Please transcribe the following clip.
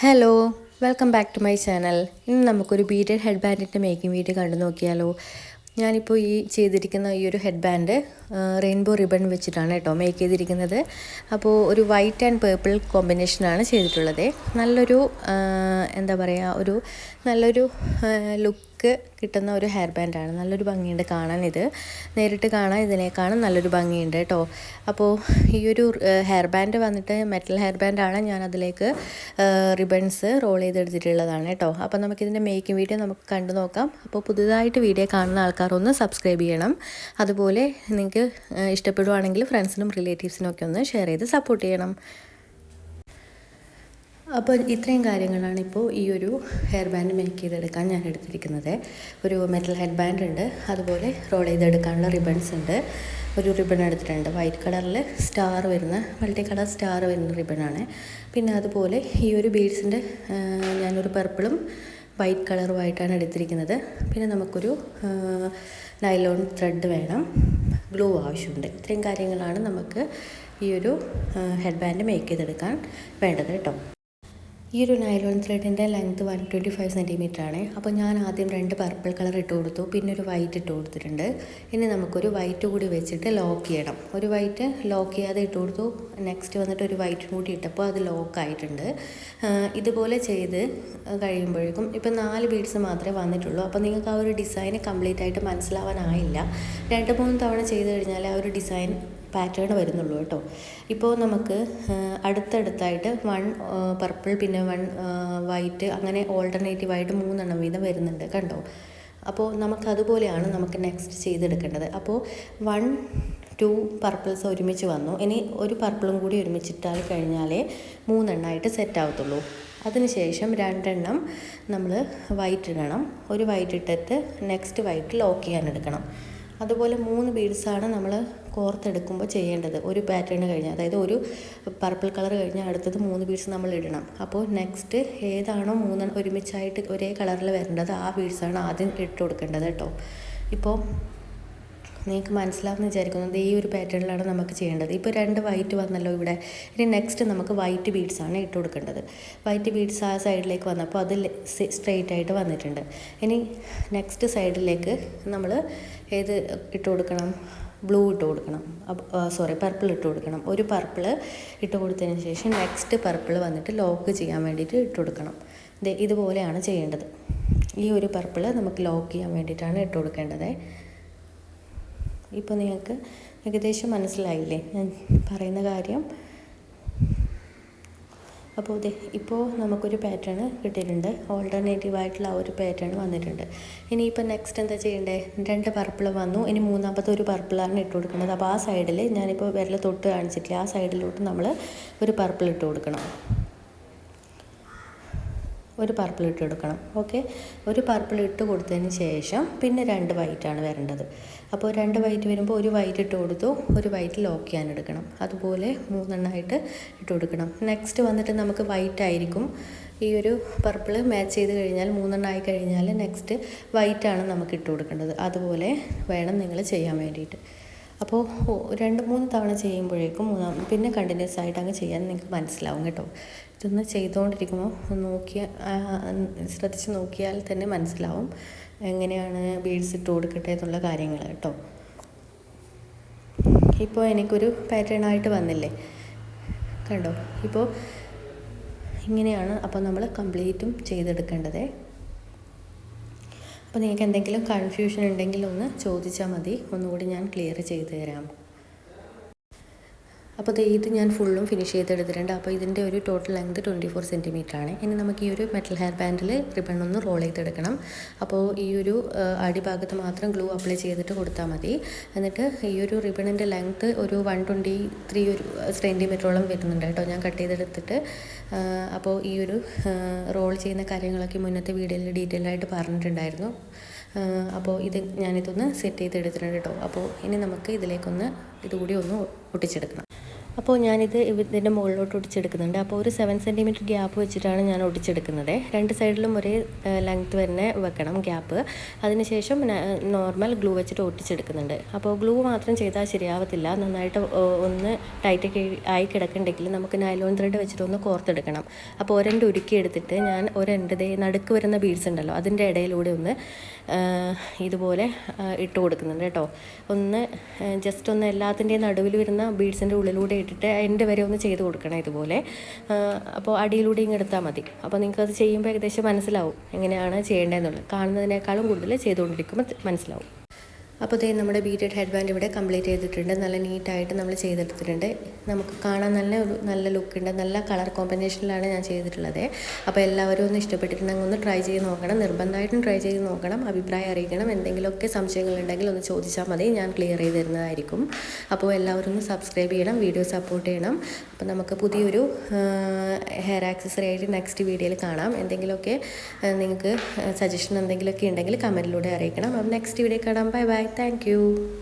Hello, welcome back to my channel. ഇന്ന് നമുക്കൊരു beaded head ബാൻഡിൻ്റെ മേക്കിംഗ് വീഡിയോ കണ്ടു നോക്കിയാലോ. ഞാനിപ്പോൾ ചെയ്തിരിക്കുന്ന ഈ ഒരു ഹെഡ് ബാൻഡ് റെയിൻബോ റിബൺ വെച്ചിട്ടാണ് കേട്ടോ മേക്ക് ചെയ്തിരിക്കുന്നത്. അപ്പോൾ ഒരു വൈറ്റ് ആൻഡ് പേർപ്പിൾ കോമ്പിനേഷനാണ് ചെയ്തിട്ടുള്ളത്. നല്ലൊരു എന്താ പറയുക, നല്ലൊരു ലുക്ക് കിട്ടുന്ന ഒരു ഹെയർ ബാൻഡാണ്. നല്ലൊരു ഭംഗിയുണ്ട് കാണാൻ. ഇത് നേരിട്ട് കാണാൻ ഇതിനേക്കാളും നല്ലൊരു ഭംഗിയുണ്ട് കേട്ടോ. അപ്പോൾ ഈ ഒരു ഹെയർ ബാൻഡ് വന്നിട്ട് മെറ്റൽ ഹെയർ ബാൻഡാണ്. ഞാൻ അതിലേക്ക് റിബൺസ് റോൾ ചെയ്തെടുത്തിട്ടുള്ളതാണ് കേട്ടോ. അപ്പോൾ നമുക്കിതിൻ്റെ മേക്കിംഗ് വീഡിയോ നമുക്ക് കണ്ടു നോക്കാം. അപ്പോൾ പുതുതായിട്ട് വീഡിയോ കാണുന്ന ആൾക്കാർ ഒന്ന് സബ്സ്ക്രൈബ് ചെയ്യണം. അതുപോലെ നിങ്ങൾക്ക് ഇഷ്ടപ്പെടുവാണെങ്കിൽ ഫ്രണ്ട്സിനും റിലേറ്റീവ്സിനും ഒക്കെ ഒന്ന് ഷെയർ ചെയ്ത് സപ്പോർട്ട് ചെയ്യണം. അപ്പോൾ ഇത്രയും കാര്യങ്ങളാണ് ഇപ്പോൾ ഈ ഒരു ഹെയർ ബാൻഡ് മേക്ക് ചെയ്തെടുക്കാൻ ഞാൻ എടുത്തിരിക്കുന്നത്. ഒരു മെറ്റൽ ഹെഡ് ബാൻഡ് ഉണ്ട്, അതുപോലെ റോൾ ചെയ്തെടുക്കാനുള്ള റിബൺസ് ഉണ്ട്. ഒരു റിബൺ എടുത്തിട്ടുണ്ട്, വൈറ്റ് കളറിൽ സ്റ്റാർ വരുന്ന, മൾട്ടി കളർ സ്റ്റാർ വരുന്ന റിബണാണ്. പിന്നെ അതുപോലെ ഈ ഒരു ബീഡ്സിൻ്റെ ഞാനൊരു പർപ്പിളും വൈറ്റ് കളറുമായിട്ടാണ് എടുത്തിരിക്കുന്നത്. പിന്നെ നമുക്കൊരു നൈലോൺ ത്രെഡ് വേണം, ഗ്ലൂ ആവശ്യമുണ്ട്. ഇത്രയും കാര്യങ്ങളാണ് നമുക്ക് ഈ ഒരു ഹെഡ് ബാൻഡ് മേക്ക് ചെയ്തെടുക്കാൻ വേണ്ടത് കേട്ടോ. ഈ ഒരു നൈലോൺ ത്രെഡിൻ്റെ ലെങ്ത്ത് 125 സെൻറ്റിമീറ്റർ ആണ്. അപ്പോൾ ഞാൻ ആദ്യം 2 പർപ്പിൾ കളർ ഇട്ട് കൊടുത്തു, പിന്നെ ഒരു വൈറ്റ് ഇട്ട് കൊടുത്തിട്ടുണ്ട്. ഇനി നമുക്കൊരു വൈറ്റ് കൂടി വെച്ചിട്ട് ലോക്ക് ചെയ്യണം. ഒരു വൈറ്റ് ലോക്ക് ചെയ്യാതെ ഇട്ട് കൊടുത്തു, നെക്സ്റ്റ് വന്നിട്ട് ഒരു വൈറ്റ് കൂടി ഇട്ടപ്പോൾ അത് ലോക്കായിട്ടുണ്ട്. ഇതുപോലെ ചെയ്ത് കഴിയുമ്പോഴേക്കും ഇപ്പോൾ 4 ബീഡ്സ് മാത്രമേ വന്നിട്ടുള്ളൂ. അപ്പോൾ നിങ്ങൾക്ക് ആ ഒരു ഡിസൈൻ കംപ്ലീറ്റ് ആയിട്ട് മനസ്സിലാവാനായില്ല. 2-3 തവണ ചെയ്ത് കഴിഞ്ഞാൽ ആ ഒരു ഡിസൈൻ പാറ്റേൺ വരുന്നുള്ളൂ കേട്ടോ. ഇപ്പോൾ നമുക്ക് അടുത്തടുത്തായിട്ട് 1 പർപ്പിൾ പിന്നെ 1 വൈറ്റ്, അങ്ങനെ ഓൾട്ടർനേറ്റീവായിട്ട് 3 എണ്ണം വീതം വരുന്നുണ്ട് കണ്ടോ. അപ്പോൾ നമുക്കതുപോലെയാണ് നമുക്ക് നെക്സ്റ്റ് ചെയ്തെടുക്കേണ്ടത്. അപ്പോൾ 1-2 പർപ്പിൾസ് ഒരുമിച്ച് വന്നു. ഇനി ഒരു പർപ്പിളും കൂടി ഒരുമിച്ചിട്ടാൽ കഴിഞ്ഞാലേ 3 എണ്ണമായിട്ട് സെറ്റ് ആവത്തുള്ളൂ. അതിനുശേഷം 2 എണ്ണം നമ്മൾ വൈറ്റ് ഇടണം. ഒരു വൈറ്റ് ഇട്ടിട്ട് നെക്സ്റ്റ് വൈറ്റ് ലോക്ക് ചെയ്യാൻ എടുക്കണം. അതുപോലെ 3 ബീഡ്സാണ് നമ്മൾ കോർത്തെടുക്കുമ്പോൾ ചെയ്യേണ്ടത്. ഒരു പാറ്റേൺ കഴിഞ്ഞാൽ, അതായത് ഒരു പർപ്പിൾ കളർ കഴിഞ്ഞാൽ അടുത്തത് 3 ബീഡ്സ് നമ്മൾ ഇടണം. അപ്പോൾ നെക്സ്റ്റ് ഏതാണോ 3 ഒരുമിച്ചായിട്ട് ഒരേ കളറിൽ വരേണ്ടത് ആ ബീഡ്സാണ് ആദ്യം ഇട്ട് കൊടുക്കേണ്ടത് കേട്ടോ. ഇപ്പോൾ നിങ്ങൾക്ക് മനസ്സിലാവുമെന്ന് വിചാരിക്കുന്നത് ഈ ഒരു പാറ്റേണിലാണ് നമുക്ക് ചെയ്യേണ്ടത്. ഇപ്പോൾ 2 വൈറ്റ് വന്നല്ലോ ഇവിടെ. ഇനി നെക്സ്റ്റ് നമുക്ക് വൈറ്റ് ബീഡ്സാണ് ഇട്ട് കൊടുക്കേണ്ടത്. വൈറ്റ് ബീഡ്സ് ആ സൈഡിലേക്ക് വന്നപ്പോൾ അത് സ്ട്രെയിറ്റ് ആയിട്ട് വന്നിട്ടുണ്ട്. ഇനി നെക്സ്റ്റ് സൈഡിലേക്ക് നമ്മൾ ഏത് ഇട്ട് കൊടുക്കണം? ബ്ലൂ ഇട്ട് കൊടുക്കണം, പർപ്പിൾ ഇട്ട് കൊടുക്കണം. ഒരു പർപ്പിൾ ഇട്ട് കൊടുത്തതിന് ശേഷം നെക്സ്റ്റ് പർപ്പിൾ വന്നിട്ട് ലോക്ക് ചെയ്യാൻ വേണ്ടിയിട്ട് ഇട്ട് കൊടുക്കണം. ഇതുപോലെയാണ് ചെയ്യേണ്ടത്. ഈ ഒരു പർപ്പിൾ നമുക്ക് ലോക്ക് ചെയ്യാൻ വേണ്ടിയിട്ടാണ് ഇട്ട് കൊടുക്കേണ്ടത്. ഇപ്പോൾ നിങ്ങൾക്ക് ഏകദേശം മനസ്സിലായില്ലേ ഞാൻ പറയുന്ന കാര്യം? അപ്പോൾ ഇപ്പോൾ നമുക്കൊരു പാറ്റേൺ കിട്ടിയിട്ടുണ്ട്. ഓൾട്ടർനേറ്റീവായിട്ടുള്ള ആ ഒരു പാറ്റേൺ വന്നിട്ടുണ്ട്. ഇനിയിപ്പോൾ നെക്സ്റ്റ് എന്താ ചെയ്യേണ്ടത്? 2 പർപ്പിൾ വന്നു. ഇനി മൂന്നാമത്തെ ഒരു പർപ്പിളാണ് ഇട്ട് കൊടുക്കുന്നത്. അപ്പോൾ ആ സൈഡിൽ ഞാനിപ്പോൾ വിരൽ തൊട്ട് കാണിച്ചിട്ടില്ല, ആ സൈഡിലോട്ട് നമ്മൾ ഒരു പർപ്പിൾ ഇട്ട് കൊടുക്കണം. ഒരു പർപ്പിൾ ഇട്ട് കൊടുക്കണം. ഓക്കെ, ഒരു പർപ്പിൾ ഇട്ട് കൊടുത്തതിന് ശേഷം പിന്നെ 2 വൈറ്റാണ് വരേണ്ടത്. അപ്പോൾ 2 വൈറ്റ് വരുമ്പോൾ ഒരു വൈറ്റ് ഇട്ട് കൊടുത്തു, ഒരു വൈറ്റ് ലോക്ക് ചെയ്യാൻ എടുക്കണം. അതുപോലെ 3 എണ്ണമായിട്ട് ഇട്ട് കൊടുക്കണം. നെക്സ്റ്റ് വന്നിട്ട് നമുക്ക് വൈറ്റ് ആയിരിക്കും. ഈ ഒരു പർപ്പിൾ മാച്ച് ചെയ്ത് കഴിഞ്ഞാൽ 3 എണ്ണം ആയി കഴിഞ്ഞാൽ നെക്സ്റ്റ് വൈറ്റാണ് നമുക്ക് ഇട്ട് കൊടുക്കേണ്ടത്. അതുപോലെ വേണം നിങ്ങൾ ചെയ്യാൻ വേണ്ടിയിട്ട്. അപ്പോൾ 2-3 തവണ ചെയ്യുമ്പോഴേക്കും പിന്നെ കണ്ടിന്യൂസ് ആയിട്ട് അങ്ങ് ചെയ്യാൻ നിങ്ങൾക്ക് മനസ്സിലാവും കേട്ടോ. ഇതൊന്ന് ചെയ്തുകൊണ്ടിരിക്കുമ്പോൾ ശ്രദ്ധിച്ച് നോക്കിയാൽ തന്നെ മനസ്സിലാവും എങ്ങനെയാണ് ബീഡ്സ് ഇട്ട് കൊടുക്കട്ടെ എന്നുള്ള കാര്യങ്ങൾ കേട്ടോ. ഇപ്പോൾ എനിക്കൊരു പാറ്റേൺ ആയിട്ട് വന്നില്ലേ, കണ്ടോ? ഇപ്പോൾ ഇങ്ങനെയാണ് അപ്പോൾ നമ്മൾ കംപ്ലീറ്റും ചെയ്തെടുക്കേണ്ടത്. അപ്പോൾ നിങ്ങൾക്ക് എന്തെങ്കിലും കൺഫ്യൂഷൻ ഉണ്ടെങ്കിൽ ഒന്ന് ചോദിച്ചാൽ മതി, ഒന്നുകൂടി ഞാൻ ക്ലിയർ ചെയ്ത് തരാം. അപ്പോൾ ഇത് ഞാൻ ഫുള്ളും ഫിനിഷ് ചെയ്തെടുത്തിട്ടുണ്ട്. അപ്പോൾ ഇതിൻ്റെ ഒരു ടോട്ടൽ ലെങ്ത് 24 സെൻറ്റിമീറ്റർ ആണ്. ഇനി നമുക്ക് ഈ ഒരു മെറ്റൽ ഹെയർ ബാൻഡിൽ റിബൺ ഒന്ന് റോൾ ചെയ്തെടുക്കണം. അപ്പോൾ ഈ ഒരു അടിഭാഗത്ത് മാത്രം ഗ്ലൂ അപ്ലൈ ചെയ്തിട്ട് കൊടുത്താൽ മതി. എന്നിട്ട് ഈ ഒരു റിബണിൻ്റെ ലെങ്ത്ത് ഒരു 123 സെൻറ്റിമീറ്ററോളം വരുന്നുണ്ട് കേട്ടോ. ഞാൻ കട്ട് ചെയ്തെടുത്തിട്ട് അപ്പോൾ ഈ ഒരു റോൾ ചെയ്യുന്ന കാര്യങ്ങളൊക്കെ മുന്നത്തെ വീഡിയോയിൽ ഡീറ്റെയിൽ ആയിട്ട് പറഞ്ഞിട്ടുണ്ടായിരുന്നു. അപ്പോൾ ഞാനിതൊന്ന് സെറ്റ് ചെയ്തെടുത്തിട്ടുണ്ട് കേട്ടോ. അപ്പോൾ ഇനി നമുക്ക് ഇതിലേക്കൊന്ന് ഇതുകൂടി ഒന്ന് ഒട്ടിച്ചെടുക്കണം. അപ്പോൾ ഞാനിത് ഇതിൻ്റെ മുകളിലോട്ട് ഒട്ടിച്ചെടുക്കുന്നുണ്ട്. അപ്പോൾ ഒരു 7 സെൻറ്റിമീറ്റർ ഗ്യാപ്പ് വെച്ചിട്ടാണ് ഞാൻ ഒട്ടിച്ചെടുക്കുന്നത്. രണ്ട് സൈഡിലും ഒരേ ലെങ്ത്ത് തന്നെ വെക്കണം ഗ്യാപ്പ്. അതിനുശേഷം നോർമൽ ഗ്ലൂ വെച്ചിട്ട് ഒട്ടിച്ചെടുക്കുന്നുണ്ട്. അപ്പോൾ ഗ്ലൂ മാത്രം ചെയ്താൽ ശരിയാവത്തില്ല. നന്നായിട്ട് ഒന്ന് ടൈറ്റ് ആയി കിടക്കുന്നുണ്ടെങ്കിൽ നമുക്ക് നൈലോൺ ത്രെഡ് വെച്ചിട്ട് ഒന്ന് കോർത്തെടുക്കണം. അപ്പോൾ ഒരെണ്ട് ഉരുക്കിയെടുത്തിട്ട് ഞാൻ ഒരെണ്ട് നടുക്ക് വരുന്ന ബീഡ്സ് ഉണ്ടല്ലോ അതിൻ്റെ ഇടയിലൂടെ ഒന്ന് ഇതുപോലെ ഇട്ട് കൊടുക്കുന്നുണ്ട് കേട്ടോ. ഒന്ന് ജസ്റ്റ് ഒന്ന് എല്ലാത്തിൻ്റെയും നടുവിൽ വരുന്ന ബീഡ്സിൻ്റെ ഉള്ളിലൂടെ ഇട്ടിട്ട് എൻ്റെ വരെ ഒന്ന് ചെയ്ത് കൊടുക്കണം ഇതുപോലെ. അപ്പോൾ അടിയിലൂടെ ഇങ്ങ് എടുത്താൽ മതി. അപ്പോൾ നിങ്ങൾക്കത് ചെയ്യുമ്പോൾ ഏകദേശം മനസ്സിലാവും എങ്ങനെയാണ് ചെയ്യേണ്ടതെന്നുള്ളത്. കാണുന്നതിനേക്കാളും കൂടുതൽ ചെയ്തുകൊണ്ടിരിക്കുമ്പോൾ മനസ്സിലാവും. അപ്പോൾ ഇതേ നമ്മുടെ ബീഡഡ് ഹെഡ് ബാൻഡ് ഇവിടെ കംപ്ലീറ്റ് ചെയ്തിട്ടുണ്ട്. നല്ല നീറ്റായിട്ട് നമ്മൾ ചെയ്തെടുത്തിട്ടുണ്ട്. നമുക്ക് കാണാൻ നല്ല ലുക്കുണ്ട്. നല്ല കളർ കോമ്പിനേഷനിലാണ് ഞാൻ ചെയ്തിട്ടുള്ളത്. അപ്പോൾ എല്ലാവരും ഒന്ന് ഇഷ്ടപ്പെട്ടിട്ടുണ്ടെങ്കിൽ ഒന്ന് ട്രൈ ചെയ്ത് നോക്കണം. നിർബന്ധമായിട്ടും ട്രൈ ചെയ്ത് നോക്കണം. അഭിപ്രായം അറിയിക്കണം. എന്തെങ്കിലുമൊക്കെ സംശയങ്ങളുണ്ടെങ്കിൽ ഒന്ന് ചോദിച്ചാൽ മതി, ഞാൻ ക്ലിയർ ചെയ്ത് തരുന്നതായിരിക്കും. അപ്പോൾ എല്ലാവരും ഒന്ന് സബ്സ്ക്രൈബ് ചെയ്യണം, വീഡിയോ സപ്പോർട്ട് ചെയ്യണം. അപ്പോൾ നമുക്ക് പുതിയൊരു ഹെയർ ആക്സസറി ആയിട്ട് നെക്സ്റ്റ് വീഡിയോയിൽ കാണാം. എന്തെങ്കിലുമൊക്കെ നിങ്ങൾക്ക് സജഷൻ എന്തെങ്കിലുമൊക്കെ ഉണ്ടെങ്കിൽ കമൻറ്റിലൂടെ അറിയിക്കണം. അപ്പോൾ നെക്സ്റ്റ് വീഡിയോ കാണാം. Bye bye. Thank you.